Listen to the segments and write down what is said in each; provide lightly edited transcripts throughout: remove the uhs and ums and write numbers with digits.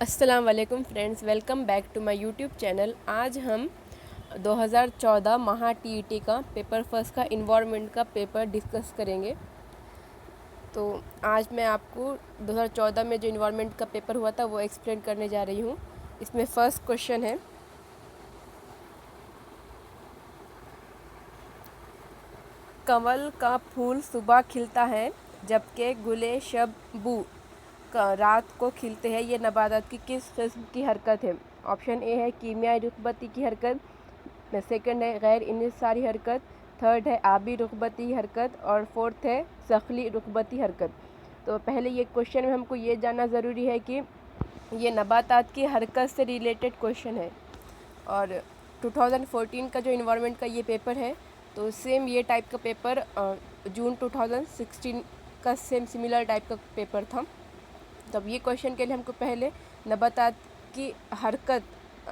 السلام علیکم friends, welcome back to my YouTube channel. آج ہم 2014 مہا ٹی ای ٹی کا پیپر فرسٹ کا انوائرمنٹ کا پیپر ڈسکس کریں گے۔ تو آج میں آپ کو 2014 میں جو انوائرمنٹ کا پیپر ہوا تھا وہ ایکسپلین کرنے جا رہی ہوں۔ اس میں فرسٹ کوشچن ہے، کنول کا پھول صبح کھلتا ہے جبکہ گلے شب بو رات کو کھلتے ہیں، یہ نباتات کی کس قسم کی حرکت ہے؟ آپشن اے ہے کیمیائی رقبتی کی حرکت، سیکنڈ ہے غیر انحصاری حرکت، تھرڈ ہے آبی رقبتی حرکت، اور فورتھ ہے سخلی رقبتی حرکت۔ تو پہلے یہ کوشچن میں ہم کو یہ جاننا ضروری ہے کہ یہ نباتات کی حرکت سے ریلیٹڈ کوشچن ہے، اور 2014 کا جو انوائرمنٹ کا یہ پیپر ہے تو سیم یہ ٹائپ کا پیپر جون 2016 کا سیم سملر ٹائپ کا پیپر تھا۔ تب یہ کوشچن کے لیے ہم کو پہلے نباتات کی حرکت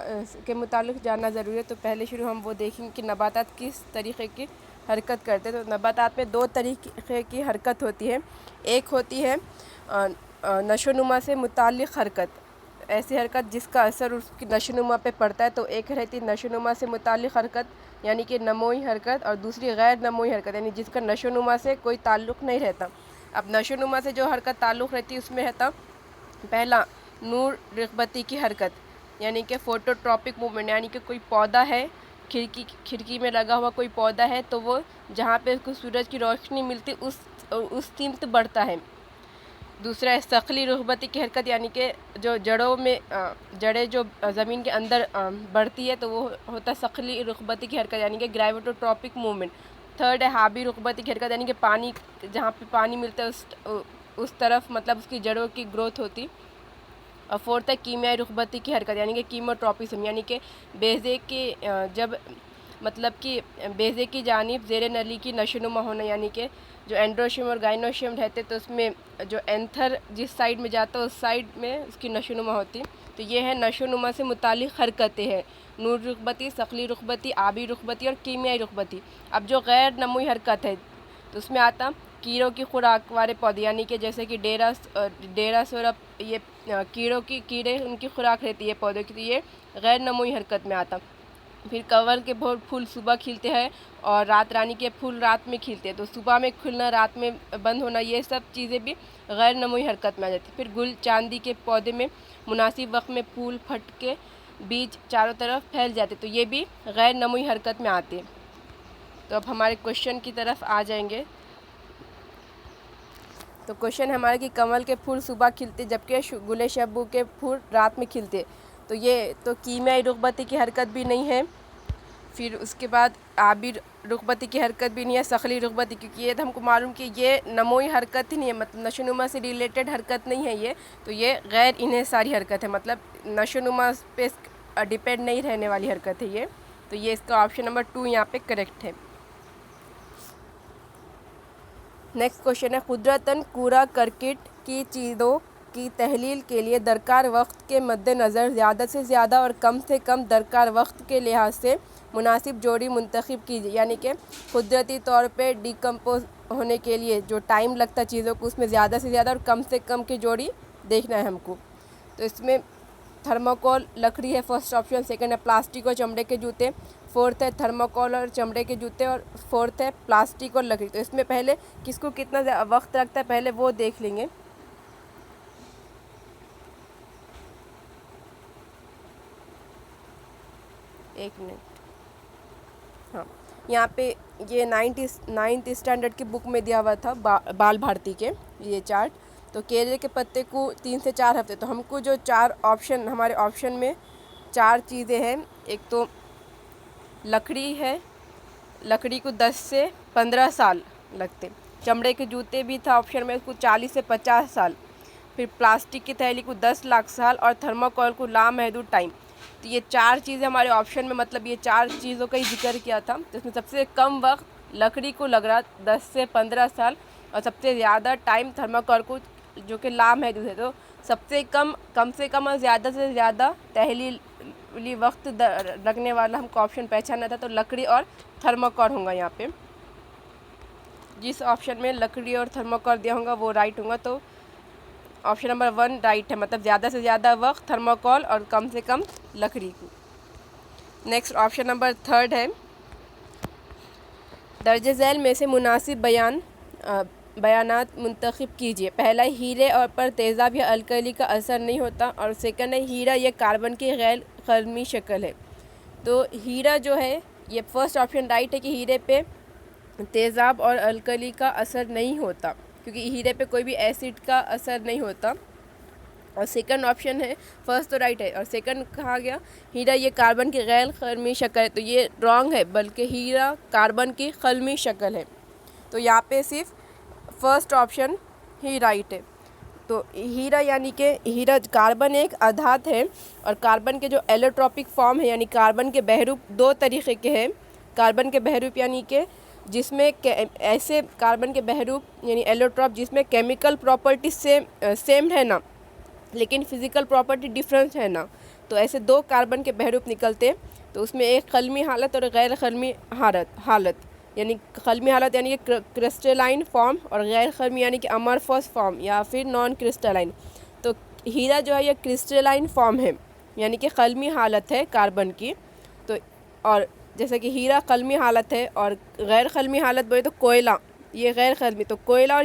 کے متعلق جاننا ضروری ہے۔ تو پہلے شروع ہم وہ دیکھیں کہ نباتات کس طریقے کی حرکت کرتے ہیں۔ تو نباتات میں دو طریقے کی حرکت ہوتی ہے، ایک ہوتی ہے نشو و نما سے متعلق حرکت، ایسی حرکت جس کا اثر اس کی نشو و نما پہ پڑتا ہے، تو ایک رہتی ہے نشو و نما سے متعلق حرکت یعنی کہ نموئی حرکت، اور دوسری غیر نموئی حرکت یعنی جس کا نشو و نما سے کوئی تعلق نہیں رہتا۔ اب نشو و نما سے جو حرکت تعلق رہتی ہے اس میں رہتا پہلا نور رغبتی کی حرکت یعنی کہ فوٹو ٹراپک موومنٹ، یعنی کہ کوئی پودا ہے، کھڑکی میں لگا ہوا کوئی پودا ہے تو وہ جہاں پہ اس کو سورج کی روشنی ملتی اس سمت بڑھتا ہے۔ دوسرا ہے سخلی رغبتی کی حرکت یعنی کہ جو جڑیں جو زمین کے اندر بڑھتی ہے تو وہ ہوتا ہے سخلی رغبتی کی حرکت یعنی کہ گریویٹو ٹراپک موومنٹ۔ تھرڈ ہے آبی رغبتی کی حرکت یعنی کہ پانی، جہاں پہ پانی ملتا ہے اس طرف مطلب اس کی جڑوں کی گروتھ ہوتی۔ اور فورتھ ہے کیمیائی رغبتی کی حرکت یعنی کہ کیموٹراپزم یعنی کہ بیضے کے بیضے کی جانب زیر نلی کی نشو و نما ہونا، یعنی کہ جو اینڈروشیم اور گائنوشیم رہتے تو اس میں جو اینتھر جس سائڈ میں جاتا ہے اس سائڈ میں اس کی نشو و نما ہوتی۔ تو یہ ہے نشو و نما سے متعلق حرکتیں ہیں، نور رغبتی، سخلی رغبتی، آبی رغبتی اور کیمیائی رغبتی۔ اب جو غیر نموئی حرکت ہے تو اس میں آتا کیڑوں کی خوراک والے پودے یعنی کہ جیسے کہ ڈیرا سورپ، یہ کیڑے ان کی خوراک رہتی ہے پودوں کی، تو یہ غیر نموئی حرکت میں آتا۔ پھر کنول کے پھول صبح کھلتے ہیں اور رات رانی کے پھول رات میں کھلتے ہیں، تو صبح میں کھلنا رات میں بند ہونا یہ سب چیزیں بھی غیر نموئی حرکت میں آ جاتی۔ پھر گل چاندی کے پودے میں مناسب وقت میں پھول پھٹ کے بیج چاروں طرف پھیل جاتے، تو یہ بھی غیر نموئی حرکت میں آتے۔ تو اب ہمارے کوشچن کی طرف آ جائیں گے۔ تو کوشچن ہے ہمارا کہ کنول کے پھول صبح کھلتے جبکہ گلے شبو کے پھول رات میں کھلتے، تو یہ تو کیمیائی رغبتی کی حرکت بھی نہیں ہے، پھر اس کے بعد آبی رغبتی کی حرکت بھی نہیں ہے، سخلی رغبتی، کیونکہ یہ تو ہم کو معلوم کہ یہ نموئی حرکت ہی نہیں ہے، مطلب نشو و نما سے ریلیٹڈ حرکت نہیں ہے یہ، تو یہ غیر انحصاری حرکت ہے، مطلب نشو و نما پہ ڈیپینڈ نہیں رہنے والی حرکت ہے یہ، تو یہ اس کا آپشن نمبر 2 یہاں پہ کریکٹ ہے۔ نیکسٹ کوشچن ہے قدرتاً کوڑا کرکٹ کی چیزوں کی تحلیل کے لیے درکار وقت کے مد نظر زیادہ سے زیادہ اور کم سے کم درکار وقت کے لحاظ سے مناسب جوڑی منتخب کیجیے، یعنی کہ قدرتی طور پہ ڈیکمپوز ہونے کے لیے جو ٹائم لگتا ہے چیزوں کو اس میں زیادہ سے زیادہ اور کم سے کم کی جوڑی دیکھنا ہے ہم کو۔ تو اس میں تھرموکول لکڑی ہے فرسٹ آپشن، سیکنڈ ہے پلاسٹک اور چمڑے کے جوتے، فورتھ ہے تھرموکول اور چمڑے کے جوتے، اور فورتھ ہے پلاسٹک اور لکڑی۔ تو اس میں پہلے کس کو کتنا وقت لگتا ہے پہلے وہ دیکھ لیں گے۔ ایک منٹ، ہاں یہاں پہ یہ 9th اسٹینڈرڈ کی بک میں دیا ہوا تھا بال بھارتی کے یہ چارٹ۔ تو کیلے کے پتے کو 3 سے 4 ہفتے، تو ہم کو جو 4 آپشن ہمارے آپشن میں 4 چیزیں ہیں، ایک تو لکڑی ہے، لکڑی کو 10 سے 15 سال لگتے، چمڑے کے جوتے بھی تھا آپشن میں، اس کو 40 سے 50 سال، پھر پلاسٹک کی تھیلی کو 10 لاکھ سال، اور تھرموکول کو لامحدود ٹائم۔ تو یہ 4 چیزیں ہمارے آپشن میں، مطلب یہ 4 چیزوں کا ہی ذکر کیا تھا، تو اس میں سب سے کم وقت لکڑی کو لگ رہا 10 سے 15 سال، اور سب سے زیادہ ٹائم تھرموکول کو جو کہ لامحدود ہے۔ تو سب سے کم سے کم اور زیادہ سے زیادہ تحلیلی وقت لگنے والا ہم کو آپشن پہچانا تھا، تو لکڑی اور تھرموکول ہوں گا یہاں پہ۔ جس آپشن میں لکڑی اور تھرموکول دیا ہوگا وہ رائٹ ہوگا۔ تو آپشن نمبر 1 رائٹ ہے، مطلب زیادہ سے زیادہ وقت تھرموکول اور کم سے کم لکڑی کی۔ نیکسٹ آپشن نمبر 3 ہے درج ذیل میں سے مناسب بیانات منتخب کیجیے۔ پہلا، ہیرے اور پر تیزاب یا الکلی کا اثر نہیں ہوتا، اور سیکنڈ ہے ہیرا یہ کاربن کی غیر قلمی شکل ہے۔ تو ہیرا جو ہے یہ فرسٹ آپشن رائٹ ہے کہ ہیرے پہ تیزاب اور الکلی کا اثر نہیں ہوتا، کیونکہ ہیرے پہ کوئی بھی ایسڈ کا اثر نہیں ہوتا۔ اور سیکنڈ آپشن ہے فرسٹ تو رائٹ ہے، اور سیکنڈ کہا گیا ہیرا یہ کاربن کی غیر قلمی شکل ہے، تو یہ رانگ ہے، بلکہ ہیرا کاربن کی قلمی شکل ہے۔ تو یہاں پہ صرف فرسٹ آپشن ہی رائٹ ہے۔ تو ہیرا یعنی کہ ہیرا کاربن ایک ادھات ہے، اور کاربن کے جو ایلوٹروپک فارم ہے یعنی کاربن کے بہروپ دو طریقے کے ہیں۔ کاربن کے بہروپ یعنی کہ جس میں ایسے کاربن کے بہروپ یعنی ایلوٹروپ جس میں کیمیکل پراپرٹی سیم ہے نا، لیکن فزیکل پراپرٹی ڈیفرنس ہے نا، تو ایسے دو کاربن کے بہروپ نکلتے ہیں۔ تو اس میں ایک قلمی حالت اور غیر قلمی حالت، یعنی قلمی حالت یعنی کہ کرسٹلائن فارم، اور غیر قلمی یعنی کہ امورفس فارم یا پھر نان کرسٹلائن۔ تو ہیرا جو ہے یہ کرسٹلائن فارم ہے، یعنی کہ قلمی حالت ہے کاربن کی۔ تو اور جیسا کہ ہیرا قلمی حالت ہے اور غیر قلمی حالت بولے تو کوئلہ یہ غیر قلمی، تو کوئلہ اور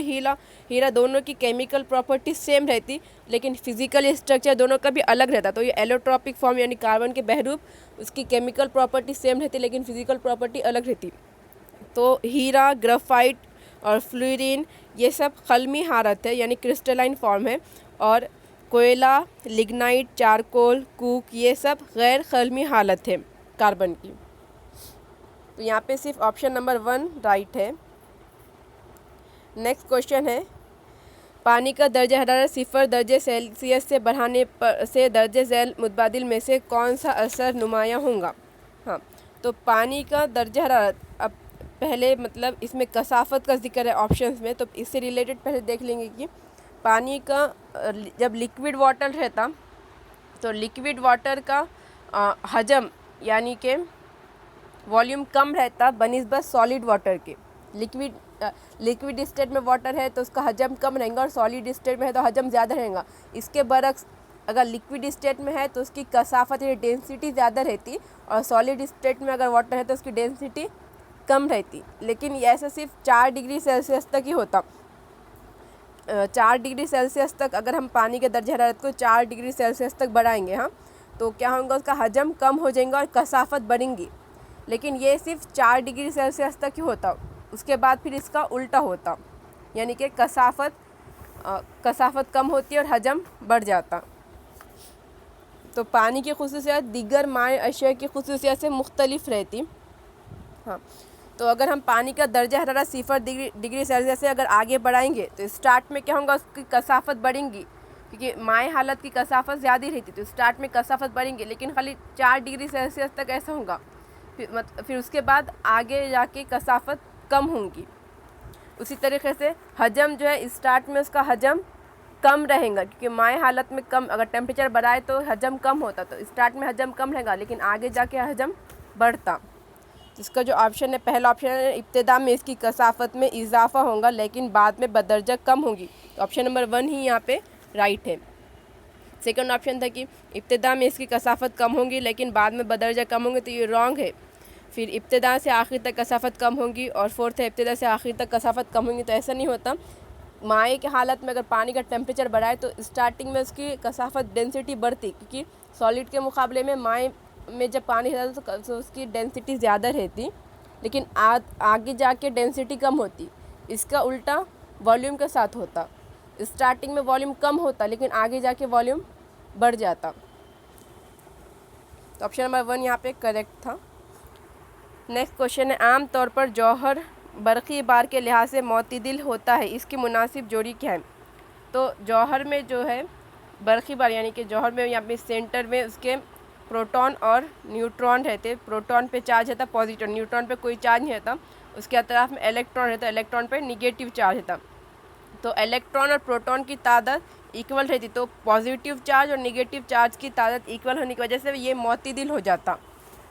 ہیرا دونوں کی کیمیکل پراپرٹی سیم رہتی، لیکن فزیکل اسٹرکچر دونوں کا بھی الگ رہتا۔ تو یہ ایلوٹروپک فارم یعنی کاربن کے بہروپ اس کی کیمیکل پراپرٹی سیم رہتی لیکن فزیکل پراپرٹی الگ رہتی۔ تو ہیرا، گرافائٹ اور فلورین یہ سب قلمی حالت ہے یعنی کرسٹلائن فارم ہے، اور کوئلہ، لگنائٹ، چارکول، کوک یہ سب غیر قلمی حالت ہے کاربن کی۔ تو یہاں پہ صرف آپشن نمبر 1 رائٹ ہے۔ نیکسٹ کوشچن ہے پانی کا درجہ حرارت 0 درجہ سیلسیس سے بڑھانے سے درجہ ذیل متبادل میں سے کون سا اثر نمایاں ہوگا؟ ہاں، تو پانی کا درجہ حرارت، اب پہلے مطلب اس میں کثافت کا ذکر ہے آپشنز میں، تو اس سے ریلیٹڈ پہلے دیکھ لیں گے کہ پانی کا جب لیکوڈ واٹر رہتا تو لیکوڈ واٹر کا حجم یعنی کہ والیوم کم رہتا بنسبت سالڈ واٹر کے۔ لیکوڈ اسٹیٹ میں واٹر ہے تو اس کا حجم کم رہے گا، اور سالڈ اسٹیٹ میں ہے تو حجم زیادہ رہے گا۔ اس کے برعکس اگر لیکوڈ اسٹیٹ میں ہے تو اس کی کثافت یعنی ڈینسٹی زیادہ رہتی، اور سالڈ اسٹیٹ میں اگر واٹر ہے تو اس کی ڈینسٹی کم رہتی۔ لیکن یہ ایسا صرف 4 ڈگری سیلسیس تک ہی ہوتا۔ 4 ڈگری سیلسیس تک اگر ہم پانی کے درجہ حرارت کو 4 ڈگری سیلسیس تک بڑھائیں گے تو کیا ہوگا، اس کا حجم کم ہو جائے گا اور کثافت بڑھیں گی۔ لیکن یہ صرف 4 ڈگری سیلسیس تک ہی ہوتا، اس کے بعد پھر اس کا الٹا ہوتا، یعنی کہ کثافت کم ہوتی ہے اور حجم بڑھ جاتا۔ تو پانی کی خصوصیات دیگر مائع اشیاء کی خصوصیات سے مختلف رہتی۔ ہاں، تو اگر ہم پانی کا درجہ حرارت 0 ڈگری سیلسیس سے اگر آگے بڑھائیں گے تو اسٹارٹ میں کیا ہوگا، اس کی کثافت بڑھیں گی، کیونکہ مائع حالت کی کثافت زیادہ رہتی، تو اسٹارٹ میں کثافت بڑھیں گی، لیکن خالی 4 ڈگری سیلسیس تک ایسا ہوگا، پھر اس کے بعد آگے جا کے کثافت کم ہوں گی۔ اسی طریقے سے حجم جو ہے اسٹارٹ میں اس کا حجم کم رہے گا، کیونکہ مائع حالت میں کم اگر ٹیمپریچر بڑھائے تو حجم کم ہوتا، تو اسٹارٹ میں حجم کم رہے گا لیکن آگے جا کے حجم بڑھتا۔ اس کا جو آپشن ہے پہلا آپشن ہے ابتدا میں اس کی کثافت میں اضافہ ہوگا لیکن بعد میں بدرجہ کم ہوگی، تو آپشن نمبر 1 ہی یہاں پہ رائٹ ہے۔ سیکنڈ آپشن تھا کہ ابتدا میں اس کی کثافت کم ہوگی لیکن بعد میں بدرجہ کم ہوں گے، تو یہ رانگ ہے۔ پھر ابتدا سے آخر تک کثافت کم ہوگی، اور فورتھ ہے ابتدا سے آخر تک کثافت کم ہوگی، تو ایسا نہیں ہوتا۔ مائع کی حالت میں اگر پانی کا ٹیمپریچر بڑھائے تو اسٹارٹنگ میں اس کی کثافت ڈینسٹی بڑھتی، کیونکہ سالڈ کے مقابلے میں مائع میں جب پانی رہتا تو اس کی ڈینسٹی زیادہ رہتی، لیکن آگے جا کے ڈینسٹی کم ہوتی۔ اس کا الٹا والیوم کے ساتھ ہوتا، اسٹارٹنگ میں والیوم کم ہوتا لیکن آگے جا کے والیوم بڑھ جاتا۔ تو آپشن نمبر 1 یہاں پہ کریکٹ تھا۔ نیکسٹ کوشچن ہے عام طور پر جوہر برقی بار کے لحاظ سے معتدل ہوتا ہے، اس کی مناسب جوڑی کیا ہے؟ تو جوہر میں جو ہے برقی بار یعنی کہ جوہر میں یہاں پہ سینٹر میں اس کے پروٹون اور نیوٹرون رہتے، پروٹون پہ چارج رہتا پازیٹیو، نیوٹرون پہ کوئی چارج نہیں رہتا، اس کے اطراف میں الیکٹرون رہتا، الیکٹرون پہ نیگیٹیو چارج رہتا۔ تو الیکٹران اور پروٹون کی تعداد ایکول رہتی، تو پازیٹیو چارج اور نیگیٹیو چارج کی تعداد ایکول ہونے کی وجہ سے یہ معتدل ہو جاتا،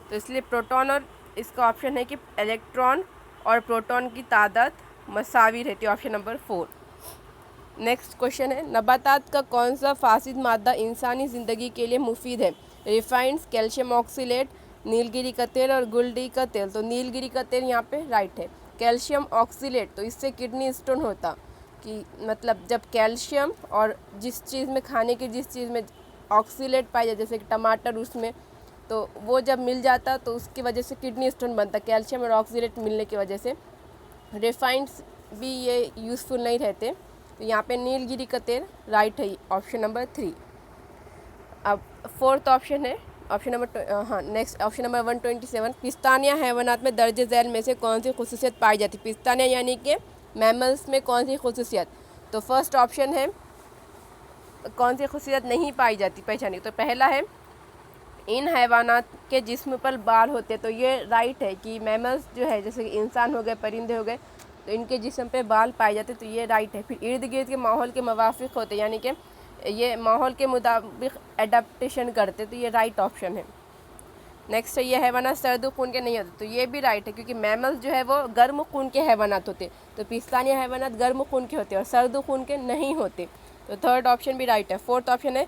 تو اس لیے پروٹون اور اس کا آپشن ہے کہ الیکٹران اور پروٹون کی تعداد مساوی رہتی ہے، آپشن نمبر 4۔ نیکسٹ کوشچن ہے نباتات کا کون سا فاسد مادہ انسانی زندگی کے لیے مفید ہے؟ ریفائنڈس، کیلشیم آکسیلیٹ، نیل گری کا تیل اور گلڈی کا تیل. تو نیل گری کا تیل یہاں پہ رائٹ ہے. کیلشیم آکسیلیٹ تو اس سے کڈنی اسٹون ہوتا، کہ مطلب جب کیلشیم اور جس چیز میں کھانے کی جس چیز میں آکسیلیٹ پائی جاتی جیسے کہ ٹماٹر اس میں، تو وہ جب مل جاتا تو اس کی وجہ سے کڈنی اسٹون بنتا کیلشیم اور آکسیلیٹ ملنے کی وجہ سے. ریفائنڈس بھی یہ یوزفل نہیں رہتے. تو یہاں پہ نیل گری کا تیل رائٹ ہے آپشن نمبر 3. اب فورتھ آپشن ہے نیکسٹ آپشن نمبر 127. پستانیہ حیوانات میں درج ذیل میں سے کون سی خصوصیت پائی جاتی؟ پستانیہ یعنی کہ میملس میں کون سی خصوصیت؟ تو فرسٹ آپشن ہے کون سی خصوصیت نہیں پائی جاتی پہچانی. تو پہلا ہے ان حیوانات کے جسم پر بال ہوتے. تو یہ رائٹ ہے کہ میملس جو ہے جیسے کہ انسان ہو گئے، پرندے ہو گئے، تو ان کے جسم پہ بال پائے جاتے. تو یہ رائٹ ہے. پھر ارد گرد کے ماحول کے موافق ہوتے یعنی کہ یہ ماحول کے مطابق ایڈپٹیشن کرتے. تو یہ رائٹ آپشن ہے. نیکسٹ ہے یہ حیوانات سرد خون کے نہیں ہوتے. تو یہ بھی رائٹ ہے کیونکہ میملس جو ہے وہ گرم خون کے حیوانات ہوتے. تو پستانیہ حیوانات گرم خون کے ہوتے اور سرد خون کے نہیں ہوتے. تو تھرڈ آپشن بھی رائٹ ہے. فورتھ آپشن ہے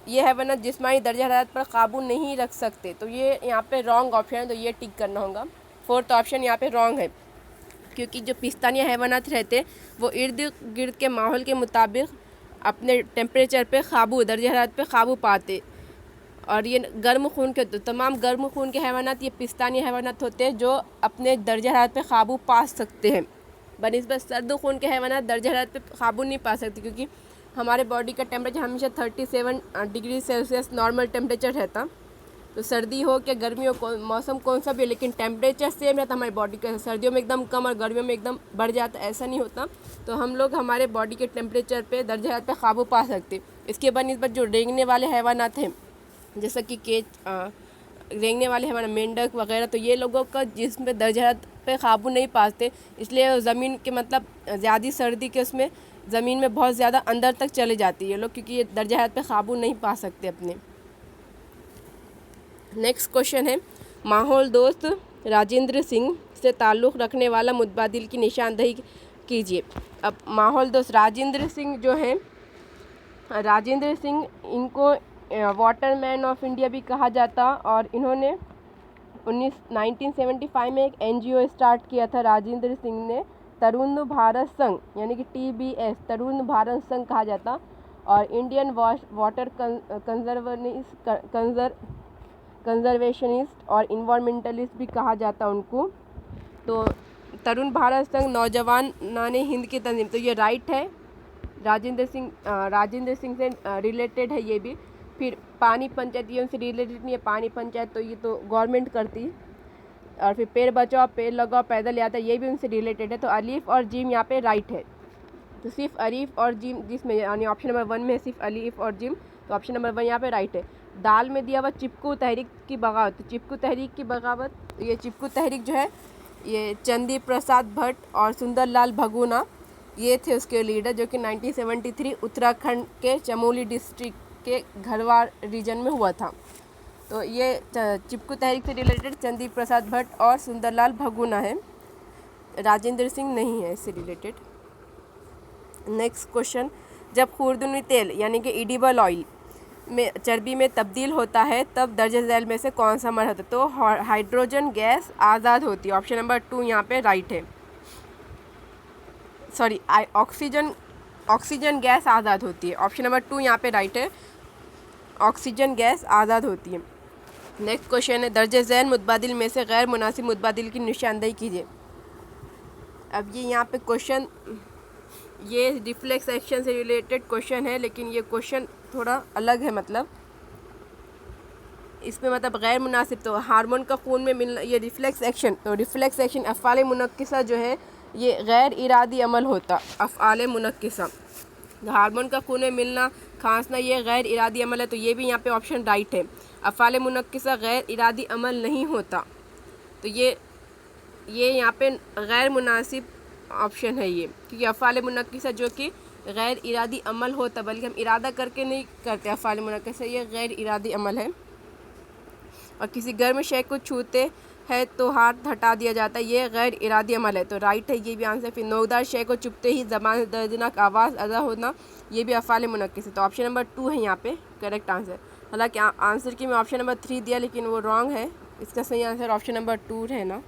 یہ حیوانات جسمانی درجہ حرارت پر قابو نہیں رکھ سکتے. تو یہ یہاں پہ رانگ آپشن ہے. تو یہ ٹک کرنا ہوگا. فورتھ آپشن یہاں پہ رانگ ہے کیونکہ جو پستانیہ حیوانات رہتے وہ ارد گرد کے ماحول کے مطابق اپنے ٹیمپریچر پہ قابو، درجہ حرارت پہ قابو پاتے. اور یہ گرم خون کے ہوتے. تمام گرم خون کے حیوانات یہ پستانیہ حیوانات ہوتے ہیں جو اپنے درجہ حرارت پہ قابو پا سکتے ہیں. بنسبت سرد خون کے حیوانات درجہ حرارت پہ قابو نہیں پا سکتے کیونکہ ہمارے باڈی کا ٹیمپریچر ہمیشہ 37 ڈگری سیلسیس نارمل ٹیمپریچر رہتا. تو سردی ہو کہ گرمی ہو، موسم کون سا بھی ہو، لیکن ٹیمپریچر سیم رہتا ہماری باڈی کا. سردیوں میں ایک دم کم اور گرمیوں میں ایک دم بڑھ جاتا، ایسا نہیں ہوتا. تو ہم لوگ ہمارے باڈی کے ٹیمپریچر پہ درجہ حرارت پہ قابو پا سکتے. اس کے بنسبت جو رینگنے والے حیوانات ہیں جیسا کہ رینگنے والے حیوانات مینڈک وغیرہ، تو یہ لوگوں کا جسم پہ درجہ حرارت پہ قابو نہیں پاتے. اس لیے زمین کے مطلب زیادہ سردی کے اس میں زمین میں بہت زیادہ اندر تک چلے جاتی ہے یہ لوگ کیونکہ یہ درجہ حرارت پہ قابو نہیں پا سکتے اپنے. نیکسٹ کوشچن ہے ماحول دوست راجندر سنگھ سے تعلق رکھنے والا متبادل کی نشاندہی کیجیے. اب ماحول دوست راجندر سنگھ جو ہیں، راجندر سنگھ ان کو واٹر مین آف انڈیا بھی کہا جاتا اور انہوں نے 1975 میں ایک NGO اسٹارٹ کیا تھا راجندر سنگھ نے. ترون بھارت سنگھ یعنی کہ TBS ترون بھارت سنگھ کہا جاتا اور انڈین واٹر کنزرویشنسٹ اور انوائرمنٹلسٹ بھی کہا جاتا ان کو. تو ترون بھارت سنگھ نوجوانان ہند کی تنظیم. تو یہ رائٹ ہے. راجندر سنگھ سے ریلیٹڈ ہے یہ بھی. پھر پانی پنچایت ان سے ریلیٹڈ نہیں ہے. پانی پنچایت تو یہ تو گورنمنٹ کرتی. اور پھر پیڑ بچاؤ پیڑ لگاؤ پیدل یاترا یہ بھی ان سے ریلیٹڈ ہے. تو الف اور جیم یہاں پہ رائٹ ہے. تو صرف الف اور جیم جس میں یعنی آپشن نمبر 1 میں صرف الف اور جیم، تو آپشن نمبر 1 یہاں پہ رائٹ ہے. دال میں دیا ہوا چپکو تحریک کی بغاوت. چپکو تحریک کی بغاوت، یہ چپکو تحریک جو ہے یہ چندی پرساد بھٹ اور سندر لال بھگونا یہ تھے اس کے لیڈر، جو کہ 1973 اتراکھنڈ کے چمولی ڈسٹرکٹ کے گھروار ریجن میں ہوا تھا. تو یہ چپکو تحریک سے ریلیٹڈ چندی پرساد بھٹ اور سندر لال بھگونا ہے. راجندر سنگھ نہیں ہے اس سے ریلیٹڈ. نیکسٹ کوشچن جب خوردنی تیل یعنی کہ ایڈیبل آئل میں چربی میں تبدیل ہوتا ہے تب درجہ ذیل میں سے کون سا مرحلہ ہوتا ہے؟ تو ہائیڈروجن گیس آزاد ہوتی ہے. آپشن نمبر 2 یہاں پہ رائٹ ہے. آکسیجن گیس آزاد ہوتی ہے. آپشن نمبر 2 یہاں پہ رائٹ ہے. آکسیجن گیس آزاد ہوتی ہے. نیکسٹ کوشچن ہے درجہ ذیل متبادل میں سے غیر مناسب متبادل کی نشاندہی کیجیے. اب یہ یہاں پہ کوشچن یہ ریفلیکس ایکشن سے ریلیٹڈ کوشچن ہے لیکن یہ کوشچن تھوڑا الگ ہے. مطلب اس میں مطلب غیر مناسب تو ہارمون کا خون میں ملنا یہ ریفلیکس ایکشن. تو ریفلیکس ایکشن افعال منعکسہ جو ہے یہ غیر ارادی عمل ہوتا. افعال منعکسہ ہارمون کا خون میں ملنا کھانسنا یہ غیر ارادی عمل ہے. تو یہ بھی یہاں پہ آپشن رائٹ ہے. افعال منعکسہ غیر ارادی عمل نہیں ہوتا. تو یہ یہاں پہ غیر مناسب آپشن ہے یہ کیونکہ افعال منعکسہ جو کہ غیر ارادی عمل ہوتا بلکہ ہم ارادہ کر کے نہیں کرتے. افعال منعکسہ یہ غیر ارادی عمل ہے. اور کسی گرم شے کو چھوتے ہے تو ہاتھ ہٹا دیا جاتا ہے، یہ غیر ارادی عمل ہے، تو رائٹ ہے یہ بھی آنسر۔ پھر نوکدار شے کو چپتے ہی زبان سے دردناک آواز ادا ہونا، یہ بھی افعال منعکس ہے، تو آپشن نمبر 2 ہے یہاں پہ کریکٹ آنسر۔ حالانکہ آنسر کی میں آپشن نمبر 3 دیا لیکن وہ رانگ ہے، اس کا صحیح آنسر آپشن نمبر 2 ہے نا۔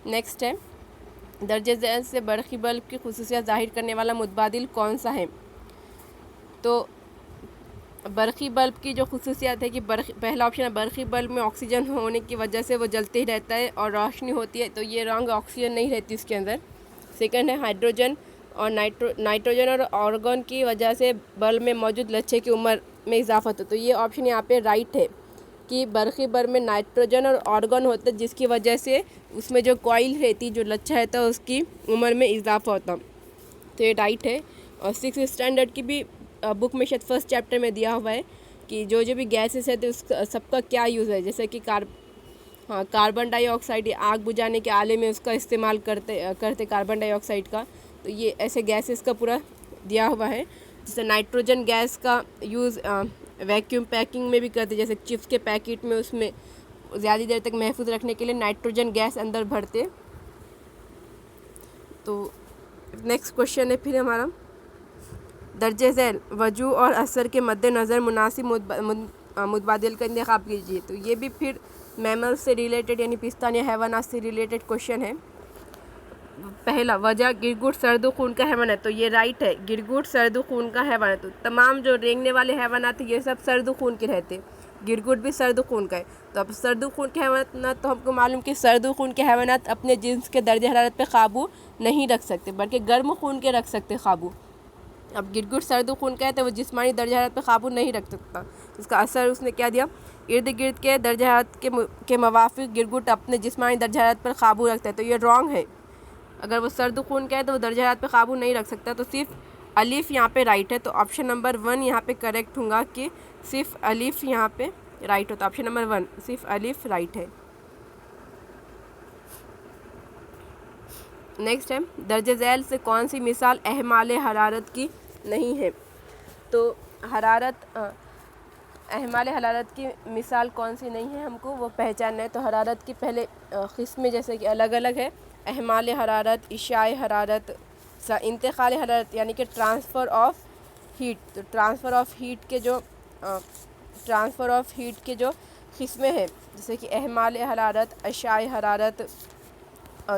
نیکسٹ ہے درجہ ذیل سے برقی بلب کی خصوصیات ظاہر کرنے والا متبادل کون سا ہے؟ تو برقی بلب کی جو خصوصیات ہے کہ پہلا آپشن ہے برقی بلب میں آکسیجن ہونے کی وجہ سے وہ جلتے ہی رہتا ہے اور روشنی ہوتی ہے، تو یہ رانگ، آکسیجن نہیں رہتی اس کے اندر۔ سیکنڈ ہے ہائیڈروجن اور نائٹروجن اور آرگن کی وجہ سے بلب میں موجود لچھے کی عمر میں اضافہ ہوتا ہے، تو یہ آپشن یہاں پہ رائٹ ہے کہ برقی بلب میں نائٹروجن اور آرگن ہوتا ہے جس کی وجہ سے اس میں جو کوائل رہتی، جو لچھا رہتا ہے، اس کی عمر میں اضافہ ہوتا، تو یہ رائٹ ہے۔ اور 6 اسٹینڈرڈ کی بھی بک میں شاید فرسٹ چیپٹر میں دیا ہوا ہے کہ جو بھی گیسز ہے تو اس سب کا کیا یوز ہے، جیسے کہ کاربن ڈائی آکسائڈ آگ بجھانے کے آلے میں اس کا استعمال کرتے کاربن ڈائی آکسائڈ کا، تو یہ ایسے گیسز کا پورا دیا ہوا ہے۔ جیسے نائٹروجن گیس کا یوز ویکیوم پیکنگ میں بھی کرتے، جیسے چپس کے پیکٹ میں اس میں زیادہ دیر تک محفوظ رکھنے کے لیے نائٹروجن گیس اندر بھرتے۔ تو نیکسٹ کوشچن ہے پھر ہمارا درجہ ذیل وجوہ اور اثر کے مد نظر مناسب متبادل کا انتخاب کیجیے، تو یہ بھی پھر میمل سے ریلیٹڈ یعنی پستان یا حیوانات سے ریلیٹڈ کوشچن ہے۔ پہلا وجہ گرگٹ سرد خون کا حیوان ہے، تو یہ رائٹ ہے، گرگٹ سرد خون کا حیوان ہے، تو تمام جو رینگنے والے حیوانات ہیں یہ سب سرد خون کے رہتے، گرگٹ بھی سرد خون کا ہے، تو اب سرد خون کے حیوانات تو ہم کو معلوم کہ سرد خون کے حیوانات اپنے جنس کے درجہ حرارت پہ قابو نہیں رکھ سکتے بلکہ گرم خون کے رکھ سکتے قابو۔ اب گرگٹ سرد خون کا ہے تو وہ جسمانی درجہ حرارت پہ قابو نہیں رکھ سکتا، اس کا اثر اس نے کیا دیا، ارد گرد کے درجہ حرارت کے موافق گرگٹ اپنے جسمانی درجہ حرارت پر قابو رکھتا ہے، تو یہ رانگ ہے۔ اگر وہ سرد خون کا ہے تو وہ درجہ حرارت پہ قابو نہیں رکھ سکتا، تو صرف الف یہاں پہ رائٹ ہے، تو آپشن نمبر 1 یہاں پہ کریکٹ ہوں گا کہ صرف الف یہاں پہ رائٹ ہوتا، آپشن نمبر 1 صرف الف رائٹ ہے۔ نیکسٹ ہے درجہ ذیل سے کون سی مثال احمال حرارت کی نہیں ہے؟ تو احمال حرارت کی مثال کون سی نہیں ہے ہم کو وہ پہچاننا ہے، تو حرارت کی پہلے قسمیں جیسے کہ الگ الگ ہے، احمال حرارت، اشعاع حرارت، انتقال حرارت یعنی کہ ٹرانسفر آف ہیٹ، تو ٹرانسفر آف ہیٹ کے جو قسمیں ہیں جیسے کہ احمال حرارت، اشعاع حرارت،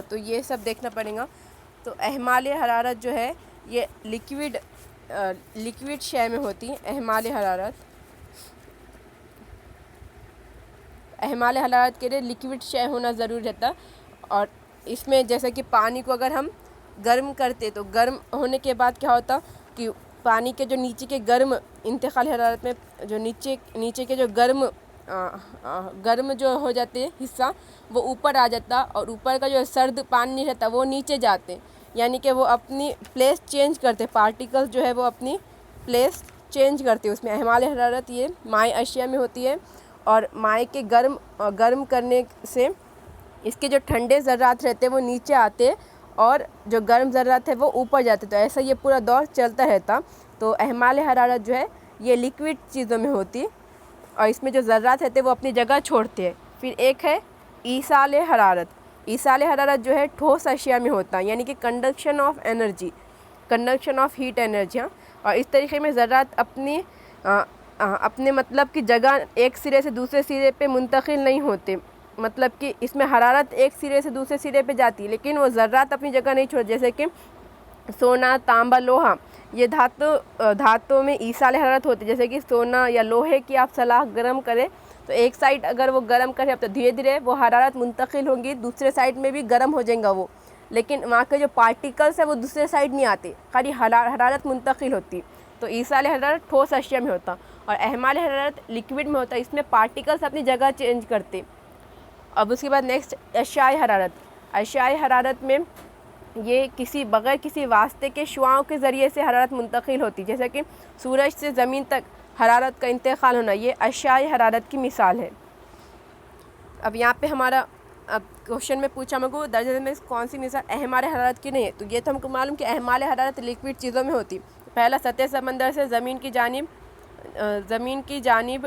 تو یہ سب دیکھنا پڑے گا۔ تو احمال حرارت جو ہے یہ لیکوڈ شے میں ہوتی ہے، احمال حرارت کے لیے لیکوڈ شے ہونا ضروری رہتا، اور اس میں جیسے کہ پانی کو اگر ہم گرم کرتے تو گرم ہونے کے بعد کیا ہوتا کہ پانی کے جو نیچے کے گرم انتقال حرارت میں جو نیچے کے جو گرم جو ہو جاتے حصہ وہ اوپر آ جاتا، اور اوپر کا جو سرد پانی رہتا وہ نیچے جاتے، یعنی کہ وہ اپنی پلیس چینج کرتے، پارٹیکل جو ہے وہ اپنی پلیس چینج کرتے اس میں۔ احمال حرارت یہ مائع اشیاء میں ہوتی ہے، اور مائع کے گرم کرنے سے اس کے جو ٹھنڈے ذرات رہتے وہ نیچے آتے اور جو گرم ذرات ہے وہ اوپر جاتے، تو ایسا یہ پورا دور چلتا رہتا۔ تو احمال حرارت جو ہے یہ لیکوڈ چیزوں میں ہوتی، اور اس میں جو ذرات رہتے وہ اپنی جگہ چھوڑتے ہیں۔ پھر ایک ہے ایصال حرارت، ایصال حرارت جو ہے ٹھوس اشیاء میں ہوتا ہے، یعنی کہ کنڈکشن آف ہیٹ انرجی، اور اس طریقے میں ذرات اپنے مطلب کی جگہ ایک سرے سے دوسرے سرے پہ منتقل نہیں ہوتے، مطلب کہ اس میں حرارت ایک سرے سے دوسرے سرے پہ جاتی ہے لیکن وہ ذرات اپنی جگہ نہیں چھوڑتے، جیسے کہ سونا، تانبا، لوہا، یہ دھاتوں میں ایصال حرارت ہوتی ہے، جیسے کہ سونا یا لوہے کی آپ سلاخ گرم کریں تو ایک سائڈ اگر وہ گرم کرے تو دھیرے دھیرے وہ حرارت منتقل ہوگی، دوسرے سائڈ میں بھی گرم ہو جائیں گا وہ، لیکن وہاں کے جو پارٹیکلس ہیں وہ دوسرے سائڈ نہیں آتے، خالی حرارت منتقل ہوتی۔ تو ایصال حرارت ٹھوس اشیاء میں ہوتا، اور احمال حرارت لیکوڈ میں ہوتا، اس میں پارٹیکلس اپنی جگہ چینج کرتے۔ اب اس کے بعد نیکسٹ اشعاع حرارت میں یہ بغیر کسی واسطے کے شعاعوں کے ذریعے سے حرارت منتقل ہوتی، جیسے کہ سورج سے زمین تک حرارت کا انتقال ہونا، یہ اشعاع حرارت کی مثال ہے۔ اب یہاں پہ ہمارا کوشچن میں پوچھا ہم کو درجہ میں کون سی مثال احمال حرارت کی نہیں ہے، تو یہ تو ہم کو معلوم کہ احمال حرارت لیکوڈ چیزوں میں ہوتی۔ پہلا سطح سمندر سے زمین کی جانب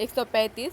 135।